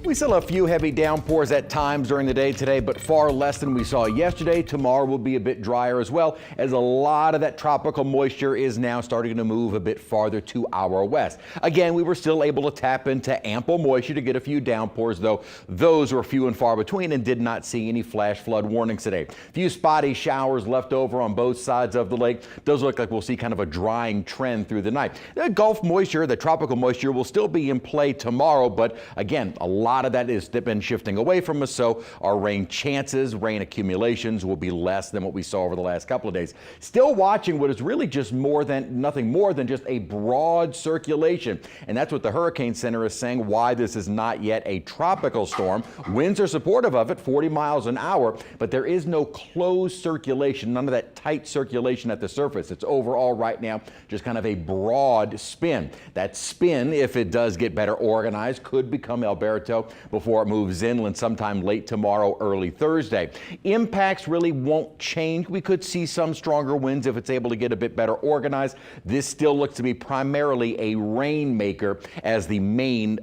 We still have a few heavy downpours at times during the day today, but far less than we saw yesterday. Tomorrow will be a bit drier as well, as a lot of that tropical moisture is now starting to move a bit farther to our west. Again, we were still able to tap into ample moisture to get a few downpours, though those were few and far between and did not see any flash flood warnings today. Few spotty showers left over on both sides of the lake. Does look like we'll see kind of a drying trend through the night. The Gulf moisture, the tropical moisture, will still be in play tomorrow, but again, a lot of that has been shifting away from us, so our rain chances, rain accumulations will be less than what we saw over the last couple of days. Still watching what is really just nothing more than just a broad circulation, and that's what the Hurricane Center is saying why this is not yet a tropical storm. Winds are supportive of it, 40 miles an hour, but there is no closed circulation, none of that tight circulation at the surface. It's overall right now just kind of a broad spin. That spin, if it does get better organized, could become Alberto before it moves inland sometime late tomorrow, early Thursday. Impacts really won't change. We could see some stronger winds if it's able to get a bit better organized. This still looks to be primarily a rainmaker as the main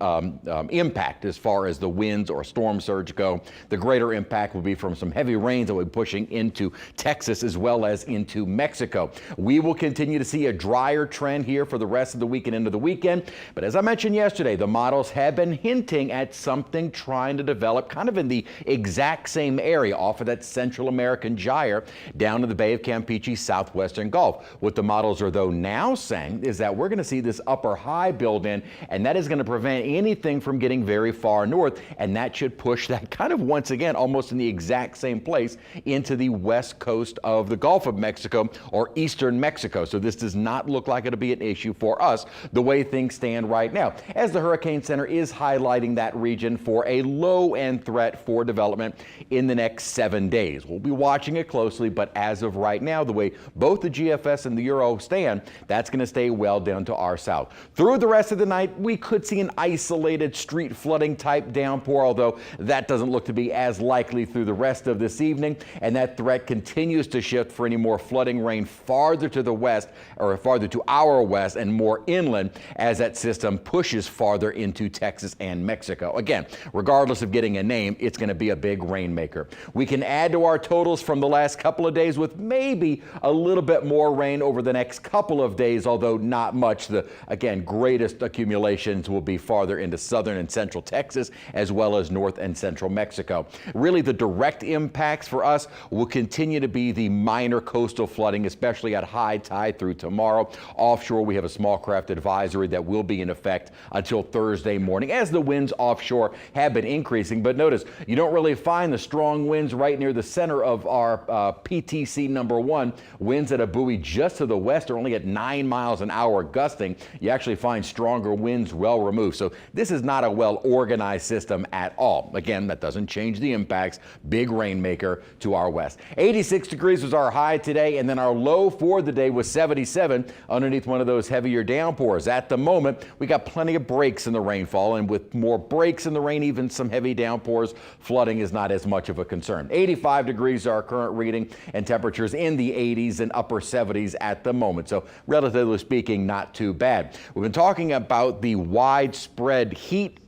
impact as far as the winds or storm surge go. The greater impact will be from some heavy rains that will be pushing into Texas as well as into Mexico. We will continue to see a drier trend here for the rest of the week and into the weekend. But as I mentioned yesterday, the models have been hinting at something trying to develop kind of in the exact same area off of that Central American gyre down to the Bay of Campeche, southwestern Gulf. What the models are though now saying is that we're going to see this upper high build in, and that is going to prevent anything from getting very far north, and that should push that kind of once again almost in the exact same place into the west coast of the Gulf of Mexico or eastern Mexico. So this does not look like it'll be an issue for us the way things stand right now, as the Hurricane Center is highlighting that region for a low-end threat for development in the next 7 days. We'll be watching it closely, but as of right now, the way both the GFS and the Euro stand, that's going to stay well down to our south. Through the rest of the night, we could see an isolated street flooding type downpour, although that doesn't look to be as likely through the rest of this evening, and that threat continues to shift for any more flooding rain farther to the west or farther to our west and more inland as that system pushes farther into Texas and Mexico. Again, regardless of getting a name, it's going to be a big rainmaker. We can add to our totals from the last couple of days with maybe a little bit more rain over the next couple of days, although not much. The, again, greatest accumulations will be farther into southern and central Texas as well as north and central Mexico. Really, the direct impacts for us will continue to be the minor coastal flooding, especially at high tide through tomorrow. Offshore, we have a small craft advisory that will be in effect until Thursday morning as the winds offshore have been increasing. But notice, you don't really find the strong winds right near the center of our PTC number 1. Winds at a buoy just to the west are only at 9 miles an hour gusting. You actually find stronger winds well removed. So this is not a well organized system at all. Again, that doesn't change the impacts. Big rainmaker to our west. 86 degrees was our high today, and then our low for the day was 77 underneath one of those heavier downpours. At the moment, we got plenty of breaks in the rainfall, and with more breaks in the rain, even some heavy downpours, flooding is not as much of a concern. 85 degrees our current reading, and temperatures in the 80s and upper 70s at the moment. So relatively speaking, not too bad. We've been talking about the widespread heat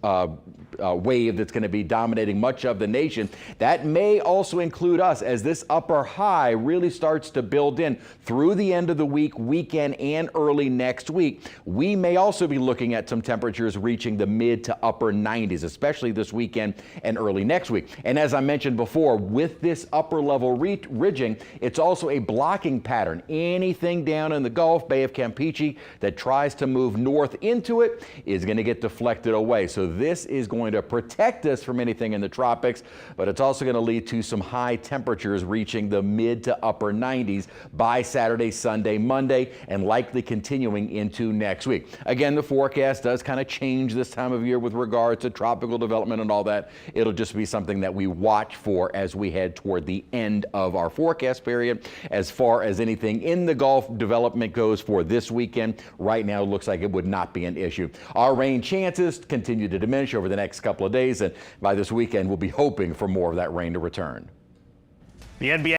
wave that's going to be dominating much of the nation. That may also include us as this upper high really starts to build in through the end of the week, weekend, and early next week. We may also be looking at some temperatures reaching the mid to upper 90s, especially this weekend and early next week. And as I mentioned before, with this upper level ridging, it's also a blocking pattern. Anything down in the Gulf, Bay of Campeche that tries to move north into it is going to get deflected away. So this is going to protect us from anything in the tropics, but it's also going to lead to some high temperatures reaching the mid to upper 90s by Saturday, Sunday, Monday, and likely continuing into next week. Again, the forecast does kind of change this time of year with regard to tropical development and all that. It'll just be something that we watch for as we head toward the end of our forecast period. As far as anything in the Gulf development goes for this weekend, right now it looks like it would not be an issue. Our rain chances continue to diminish over the next couple of days, and by this weekend we'll be hoping for more of that rain to return. The NBA